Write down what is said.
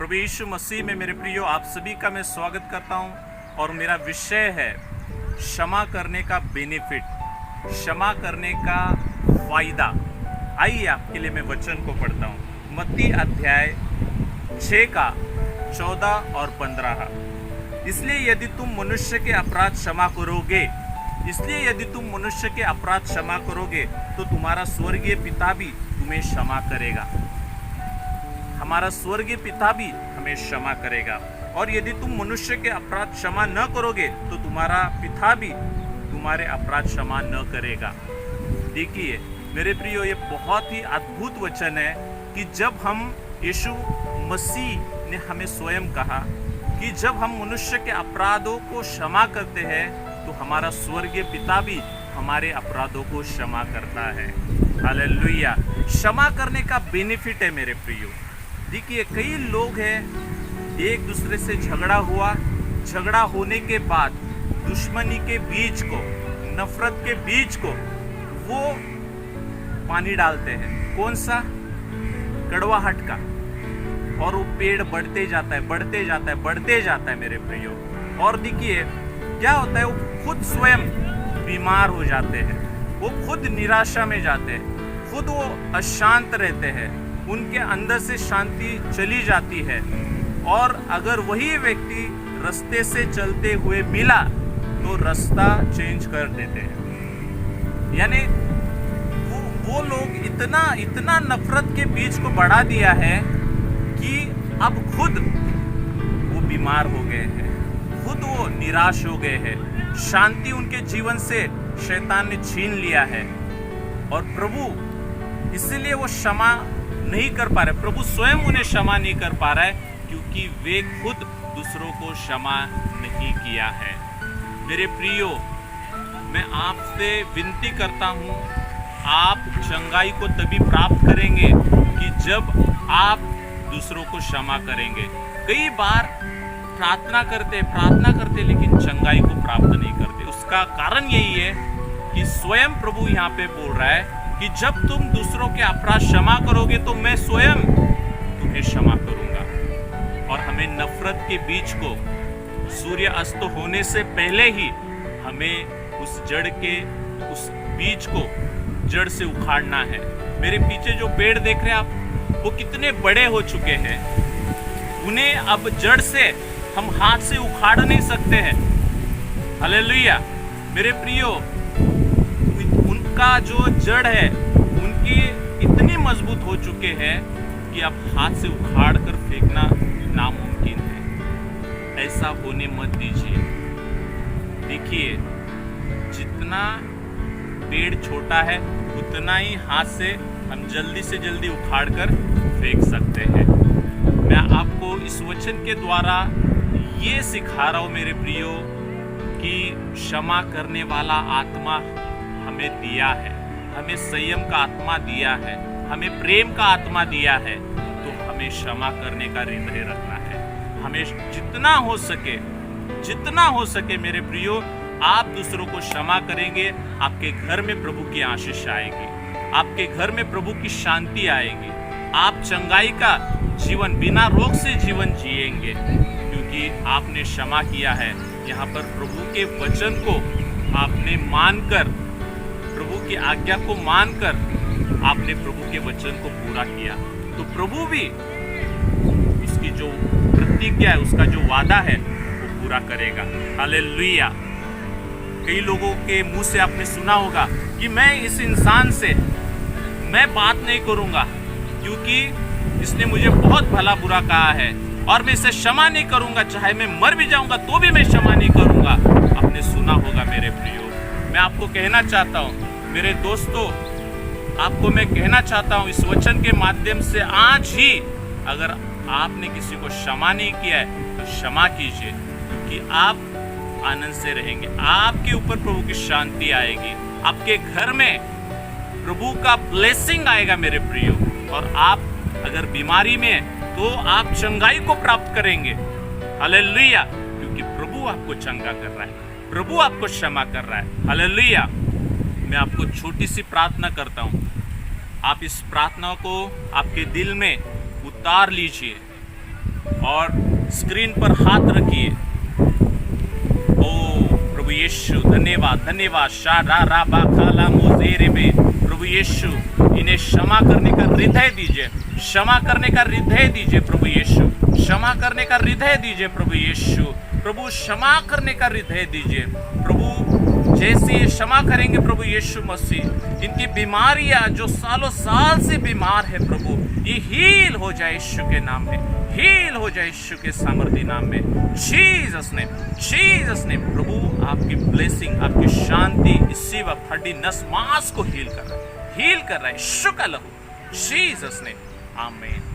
प्रभु यीशु मसीह में मेरे प्रियो आप सभी का मैं स्वागत करता हूं और मेरा विषय है क्षमा करने का बेनिफिट, क्षमा करने का फायदा। आइए आपके लिए मैं वचन को पढ़ता हूं। मत्ती अध्याय 6 का 14 और 15। इसलिए यदि तुम मनुष्य के अपराध क्षमा करोगे तो तुम्हारा स्वर्गीय पिता भी तुम्हें क्षमा करेगा। हमारा स्वर्गीय पिता भी हमें क्षमा करेगा। और यदि तुम मनुष्य के अपराध क्षमा न करोगे तो तुम्हारा पिता भी तुम्हारे अपराध क्षमा न करेगा। देखिए मेरे प्रियो, ये बहुत ही अद्भुत वचन है कि जब हम यीशु मसीह ने हमें स्वयं कहा कि जब हम मनुष्य के अपराधों को क्षमा करते हैं तो हमारा स्वर्गीय पिता भी हमारे अपराधों को क्षमा करता है। हालेलुया। क्षमा करने का बेनिफिट है मेरे प्रियो। देखिए कई लोग हैं, एक दूसरे से झगड़ा होने के बाद दुश्मनी के बीज को, नफरत के बीज को वो पानी डालते हैं। कौन सा? कड़वाहट का। और वो पेड़ बढ़ते जाता है मेरे प्रियो। और देखिए क्या होता है, वो खुद स्वयं बीमार हो जाते हैं, वो खुद निराशा में जाते हैं, खुद वो अशांत रहते हैं, उनके अंदर से शांति चली जाती है। और अगर वही व्यक्ति रास्ते से चलते हुए मिला तो रास्ता चेंज कर देते हैं। यानी वो लोग इतना नफरत के बीज को बढ़ा दिया है कि अब खुद वो बीमार हो गए हैं, खुद वो निराश हो गए हैं, शांति उनके जीवन से शैतान ने छीन लिया है। और प्रभु इसलिए वो क्षमा नहीं कर पा रहे, प्रभु स्वयं उन्हें क्षमा नहीं कर पा रहा है क्योंकि वे खुद दूसरों को क्षमा नहीं किया है। मेरे प्रियो, मैं आपसे विनती करता हूँ, आप चंगाई को तभी प्राप्त करेंगे कि जब आप दूसरों को क्षमा करेंगे। कई बार प्रार्थना करते लेकिन चंगाई को प्राप्त नहीं करते। उसका कारण यही है कि स्वयं प्रभु यहाँ पे बोल रहा है कि जब तुम दूसरों के अपराध क्षमा करोगे तो मैं स्वयं तुम्हें क्षमा करूंगा। और हमें नफरत के बीज को सूर्य अस्त होने से पहले ही हमें उस बीज को जड़ से उखाड़ना है। मेरे पीछे जो पेड़ देख रहे हैं आप, वो कितने बड़े हो चुके हैं, उन्हें अब जड़ से हम हाथ से उखाड़ नहीं सकते हैं। हालेलुया। मेरे प्रियो, उनका जो जड़ है उनकी इतनी मजबूत हो चुके हैं कि अब हाथ से उखाड़ कर फेंकना नामुमकिन है। ऐसा होने मत दीजिए। देखिए जितना पेड़ छोटा है उतना ही हाथ से हम जल्दी से जल्दी उखाड़ कर फेंक सकते हैं। मैं आपको इस वचन के द्वारा ये सिखा रहा हूँ मेरे प्रियो कि क्षमा करने वाला आत्मा हमें दिया है, हमें संयम का आत्मा दिया है, हमें प्रेम का आत्मा दिया है, तो हमें क्षमा करने का हृदय रखना है। हमें जितना हो सके मेरे प्रियो, आप दूसरों को क्षमा करेंगे, आपके घर में प्रभु की आशीष आएगी, आपके घर में प्रभु की शांति आएगी, आप चंगाई का जीवन, बिना रोग से जीवन जिएंगे क्योंकि आपने क्षमा किया है। यहाँ पर प्रभु के वचन को आपने मानकर, प्रभु की आज्ञा को मानकर आपने प्रभु के वचन को पूरा किया तो प्रभु भी उसकी जो प्रतिज्ञा है, उसका जो वादा है वो पूरा करेगा। हालेलुया। कई लोगों के मुंह से आपने सुना होगा कि मैं इस इंसान से मैं बात नहीं करूंगा क्योंकि इसने मुझे बहुत भला बुरा कहा है और मैं इसे क्षमा नहीं करूंगा, चाहे मैं मर भी जाऊंगा तो भी मैं क्षमा नहीं करूंगा। आपने सुना होगा मेरे प्रियो। मैं आपको कहना चाहता हूँ मेरे दोस्तों, आपको मैं कहना चाहता हूँ इस वचन के माध्यम से, आज ही अगर आपने किसी को क्षमा नहीं किया है तो क्षमा कीजिए क्योंकि आप आनंद से रहेंगे, आपके ऊपर प्रभु की शांति आएगी, आपके घर में प्रभु का ब्लेसिंग आएगा मेरे प्रियो। और आप अगर बीमारी में तो आप चंगाई को प्राप्त करेंगे। हालेलुया। क्योंकि प्रभु आपको चंगा कर रहा है, प्रभु आपको क्षमा कर रहा है। हालेलुया। मैं आपको छोटी सी प्रार्थना करता हूँ, आप इस प्रार्थना को आपके दिल में उतार लीजिए और स्क्रीन पर हाथ रखिए। ओ प्रभु यीशु, धन्यवाद धन्यवाद। शारा राबा खाला मोजेरे में प्रभु यीशु, इन्हें क्षमा करने का हृदय दीजिए, क्षमा करने का हृदय दीजिए प्रभु यीशु, क्षमा करने का हृदय दीजिए प्रभु यीशु। प्रभु क्षमा करने का हृदय दीजिए प्रभु। जैसे ये क्षमा करेंगे प्रभु यीशु मसीह, इनकी बीमारियां जो सालों साल से बीमार है प्रभु, ये हील हो जाए यीशु के नाम में, हील हो जाए यीशु के सामर्थ्य नाम में, जीसस ने। प्रभु आपकी ब्लेसिंग, आपकी शांति इसी वक्त हड्डी नस मांस को हील कर रहा है, हील कर रहा है यीशु का लहू, जीसस ने। आमीन।